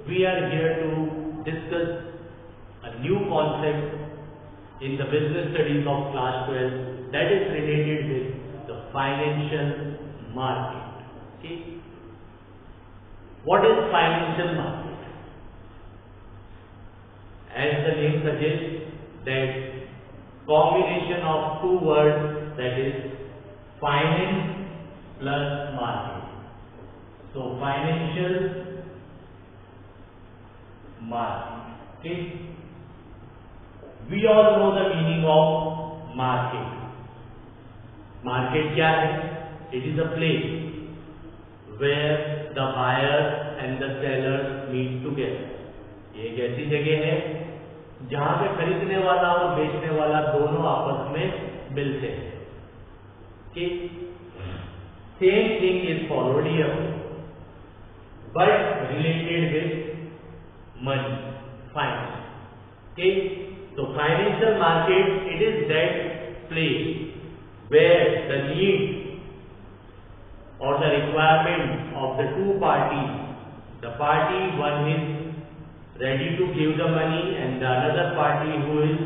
we are here to discuss a new concept in the business studies of class 12 that is related with the financial market. Okay. What is financial market? As the name suggests, that combination of two words, that is finance plus market. So financial market. Okay. We all know the meaning of market. Market क्या है? It is a place where the buyers and the sellers meet together. ये एक ऐसी जगह है जहाँ पे खरीदने वाला और बेचने वाला दोनों आपस में मिलते हैं. कि same thing is followed here, but related with money, finance. Okay, so financial market, it is that place where the need or the requirement of the two parties, the party one is ready to give the money and the another party who is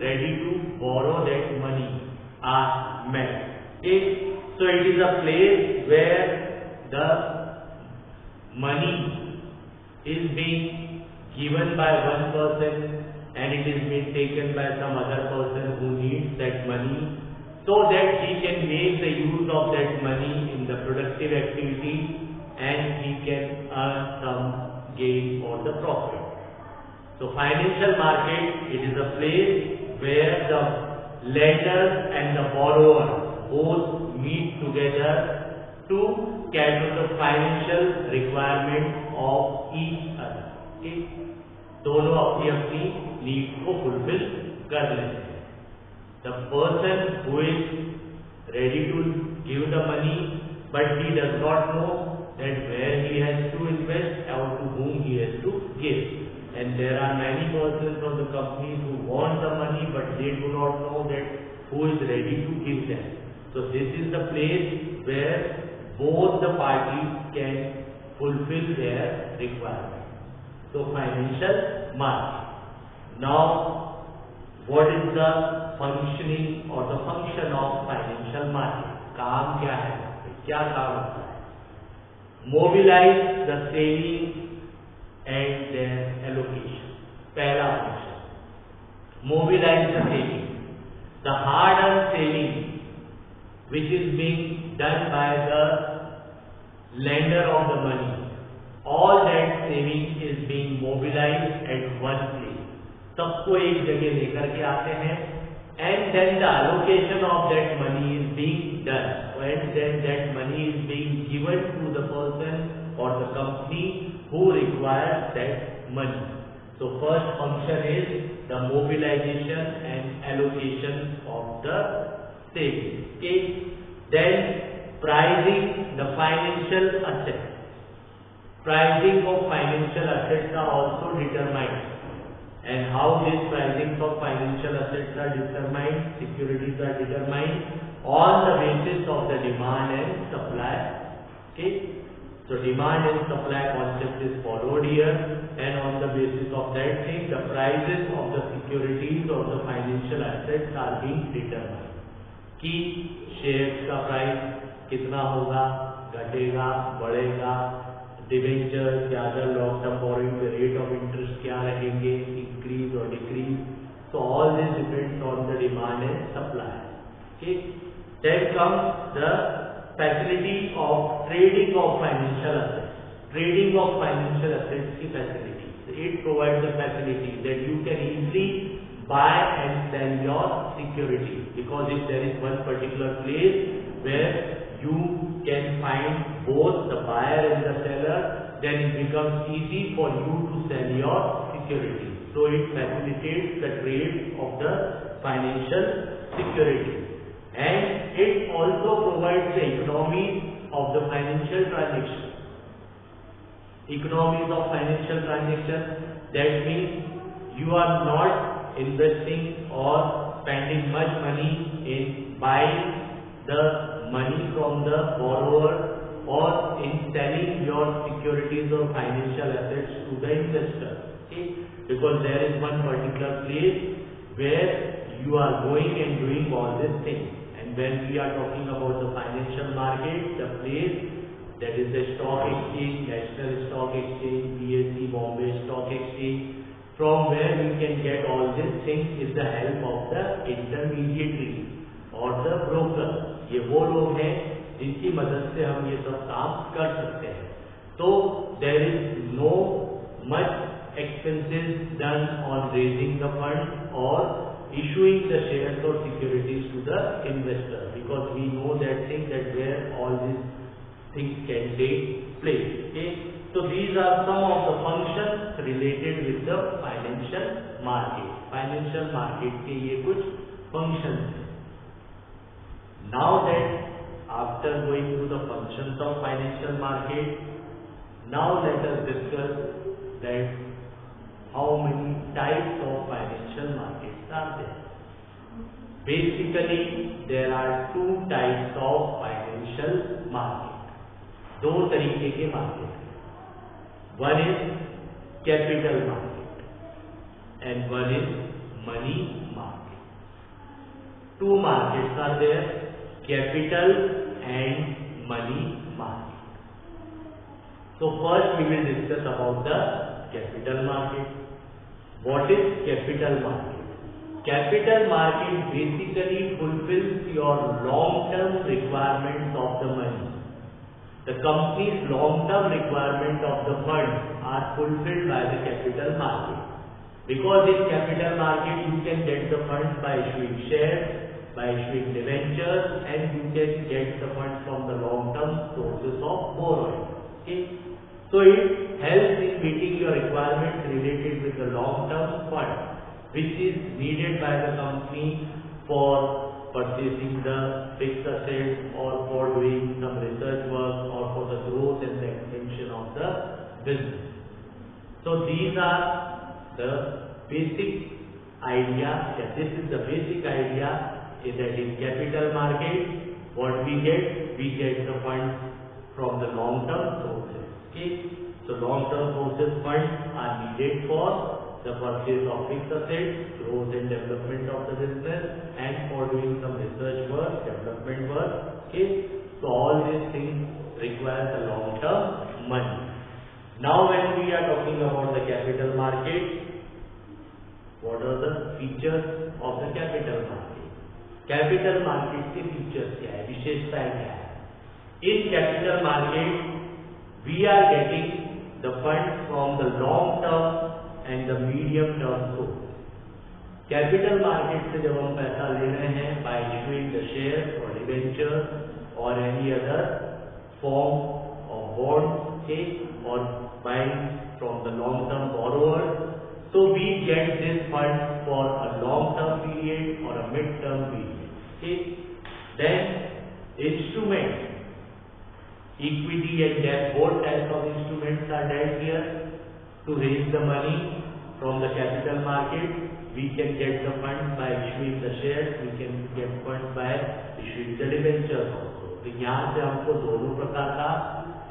ready to borrow that money are met. Okay, so it is a place where the money is being given by one person and it is being taken by some other person who needs that money, so that he can make the use of that money in the productive activity and he can earn some gain or the profit. So financial market, it is a place where the lender and the borrower both meet together to cater the financial requirement of each other. Okay? दोनों अपनी अपनी need को fulfil कर लेते हैं. The person who is ready to give the money, but he does not know that where he has to invest or to whom he has to give. And there are many persons from the companies who want the money, but they do not know that who is ready to give them. So this is the place where both the parties can fulfill their requirement. So financial market. Now, what is the functioning or the function of financial market? काम क्या है? क्या काम होता है? Mobilize the savings and their allocation. पहला function. Mobilize the savings. The hard-earned savings which is being done by the lender of the money. All that savings is being mobilized at one place. सबको एक जगह लेकर के आते हैं and then the allocation of that money is being done and then that money is being given to the person or the company who requires that money. So first function is the mobilization and allocation of the savings. Okay. Then pricing the financial assets. Pricing of financial assets are also determined, and how this pricing of financial assets are determined, securities are determined on the basis of the demand and supply. Okay, so demand and supply concept is followed here, and on the basis of that thing, the prices of the securities or the financial assets are being determined. कि shares का price कितना होगा, घटेगा, बढ़ेगा, debenture या other long term borrowing के rate of interest क्या रहेंगे, इंक्रीज और decrease. So all this depends on the demand and supply. Okay. Then comes the facility of trading of financial assets. Trading of financial assets की facility. It provides the facility that you can easily buy and sell your security, because if there is one particular place where you can find both the buyer and the seller, then it becomes easy for you to sell your security. So it facilitates the trade of the financial security, and it also provides the economies of the financial transaction. Economies of financial transaction, that means you are not investing or spending much money in buying the money from the borrower or in selling your securities or financial assets to the investor. Okay, because there is one particular place where you are going and doing all these things. And when we are talking about the financial market, the place that is the stock exchange, National Stock Exchange, BSE, Bombay Stock Exchange, from where we can get all these things is the help of the intermediary और the broker. ये वो लोग हैं जिनकी मदद से हम ये सब काम कर सकते हैं. तो there is no much expenses done on raising the fund or issuing the shares or securities to the investor, because we know that thing that where all these things can take place. Okay, so these are some of the functions related with the financial market. Financial market के ये कुछ functions हैं. Now that after going through the functions of financial market, now let us discuss that how many types of financial markets are there. Basically, there are two types of financial market. दो तरीके के market. One is capital market and one is money market. Two markets are there, capital and money market. So first we will discuss about the capital market. What is capital market? Capital market basically fulfills your long-term requirements of the money. The company's long-term requirement of the fund are fulfilled by the capital market. Because in capital market you can get the funds by issuing shares, by issuing debentures, and you can get the funds from the long-term sources of borrowing. Okay? So it helps in meeting your requirements related with the long-term fund, which is needed by the company for purchasing the fixed assets or for doing some research work or for the growth and the expansion of the business. So these are the basic idea, this is the basic idea that in capital market, what we get the funds from the long-term sources. Okay? So long-term sources funds are needed for the purchase of fixed assets, growth and development of the business, and for doing some research work, development work. Okay? So all these things require the long-term money. Now when we are talking about the capital market, what are the features of the capital market? Capital market के features क्या है, विशेषताएं क्या है? In capital market we are getting the fund from the long term and the medium term source. Capital market से जब हम पैसा ले रहे हैं बाय इशूइंग द शेयर और डिबेंचर और any other form of bond के और buying from the long term borrowers, so we get this fund for a long term period or a mid term period. Okay? Then instruments, equity and debt, both types of instruments are dealt here. To raise the money from the capital market, we can get the funds by issuing the shares, we can get funds by issuing the debentures also. तो यहाँ से हमको दोनों प्रकार का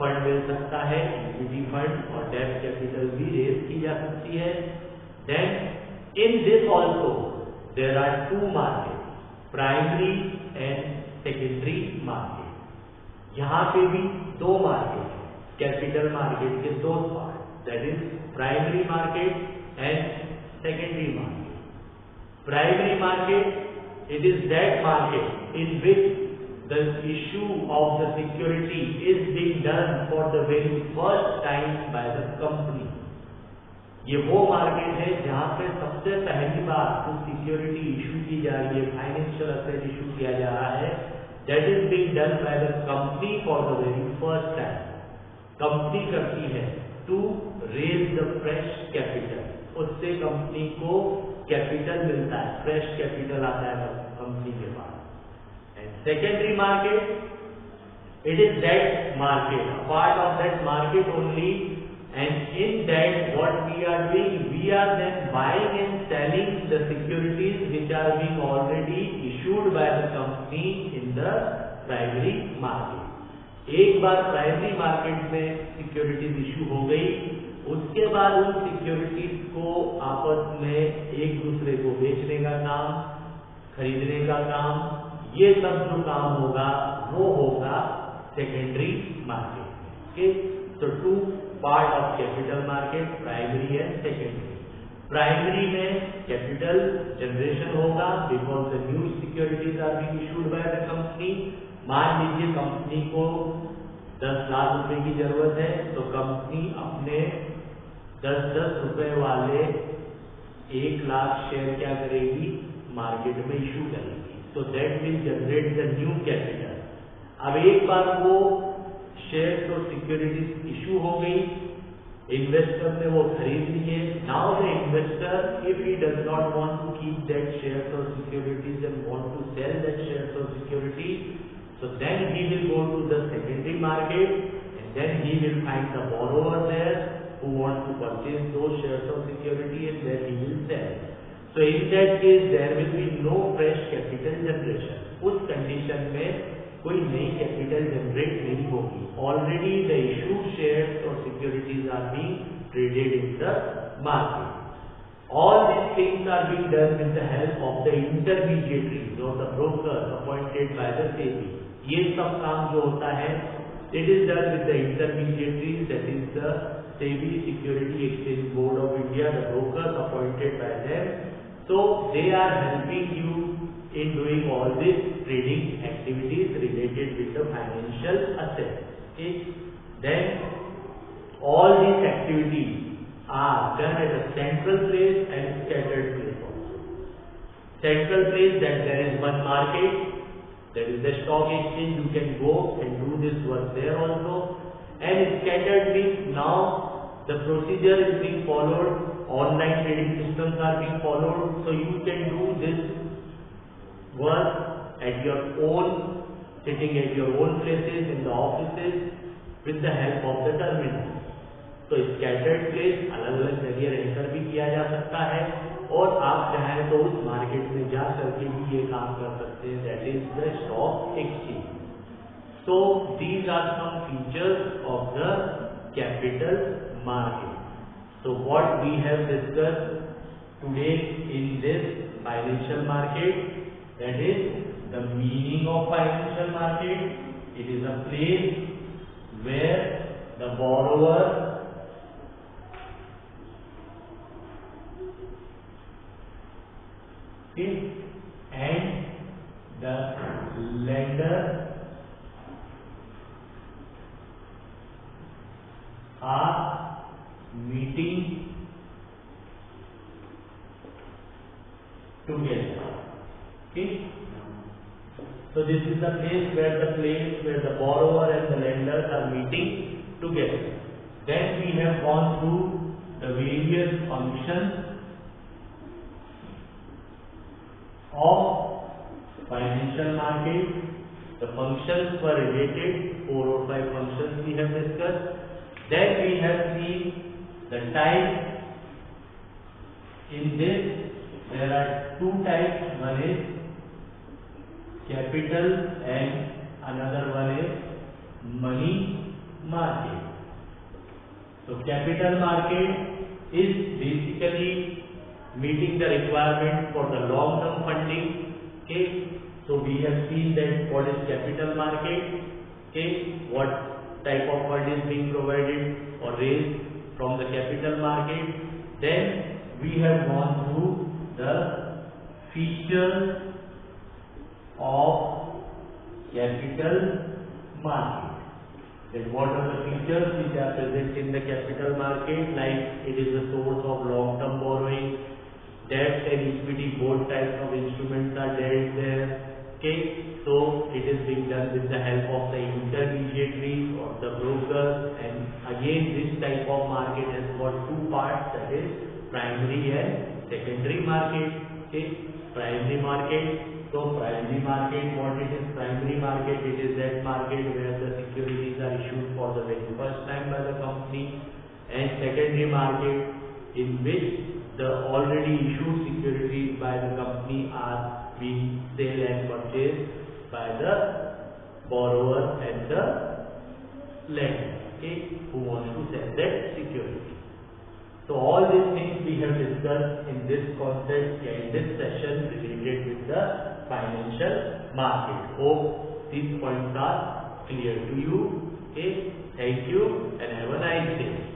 fund मिल सकता है, equity fund और डेट कैपिटल भी रेज की जा सकती है. Then in this also there are two markets, primary and secondary market. यहाँ पे भी दो मार्केट हैं, कैपिटल मार्केट के दो part, that is primary market and secondary market. Primary market, it is that market in which the issue of the security is being done for the very first time by the company. ये वो market है जहाँ पे सबसे पहली बार कुछ security issue की जा रही है, फाइनेंशियल एसेट इशू किया जा रहा है. That is being done by the company for the very first time. Company करती है to raise the fresh capital, उससे कंपनी को कैपिटल मिलता है, फ्रेश कैपिटल आता है कंपनी के पास. And secondary market, it is that market, a part of that market only. And in that, what we are doing, we are then buying and selling the securities which are being already issued by the company in the primary market. एक बार primary market में securities issue हो गई, उसके बाद उन securities को आपस में एक दूसरे को बेचने का काम, खरीदने का काम, ये सब जो काम होगा वो होगा सेकेंडरी मार्केट में। तो two part of capital market, primary and secondary. Primary में कैपिटल जनरेशन होगा because the new securities are being issued by the company. मान लीजिए कंपनी को 10 लाख रुपए की जरूरत है, तो कंपनी अपने 10-10 रुपए वाले 1 लाख शेयर क्या करेगी, मार्केट में इशू करेगी। तो that will generate the new capital. अब एक बार वो शेयर और सिक्योरिटीज इशू हो गई, इन्वेस्टर ने वो खरीद लिए। Now the investor if he does not want to keep that shares और securities and want to sell that shares और securities, so then he will go to the secondary market and then he will find the borrower there who want to purchase those shares of security and then he will sell. So in that case there will be no fresh capital generation. उस condition में कोई नई capital generate नहीं होगी। Already the issued shares और securities are being traded in the market. All these things are being done with the help of the intermediaries or the brokers appointed by the SEBI. ये सब काम जो होता है, it is done with the intermediaries, that is the SEBI, Security Exchange Board of India, the brokers appointed by them. So they are helping you in doing all these trading activities related with the financial assets. Okay? Then all these activities are done at a central place and scattered place also. Central place, that there is one market, there is the stock exchange, you can go and do this work there also. And scattered means now the procedure is being followed, online trading systems are being followed, so you can do this work at your own, sitting at your own places, in the offices, with the help of the terminal. तो scattered place अलग अलग जगह रहकर भी किया जा सकता है, और आप चाहें तो उस मार्केट में जा करके भी ये काम कर सकते हैं, that is the stock exchange. So these are some features of the capital market. So what we have discussed today in this financial market, that is the meaning of financial market. It is a place where the borrower and the lender are meeting together. Okay? So this is the place where the borrower and the lenders are meeting together. Then we have gone through the various functions of financial market. The functions were related, 4 or 5 functions we have discussed. Then we have seen the types. In this there are 2 types, one is capital and another one is money market. So capital market is basically meeting the requirement for the long term funding. Okay, so we have seen that what is capital market, okay, what type of fund is being provided or raised from the capital market. Then we have gone through the features of capital market. Then what are the features which are present in the capital market, like it is a source of long term borrowing, debt and equity, both types of instruments are dealt there. Okay, so it is being done with the help of the intermediaries or the brokers, and again this type of market has got 2 parts, that is primary and secondary market. Okay, primary market. So primary market, what it is? Primary market, it is that market where the securities are issued for the very first time by the company, and secondary market in which the already issued securities by the company are being sold and purchased by the borrower and the lender, okay, who wants to sell that security. So all these things we have discussed in this concept, in this session related with the financial market. Hope these points are clear to you. Okay, thank you and have a nice day.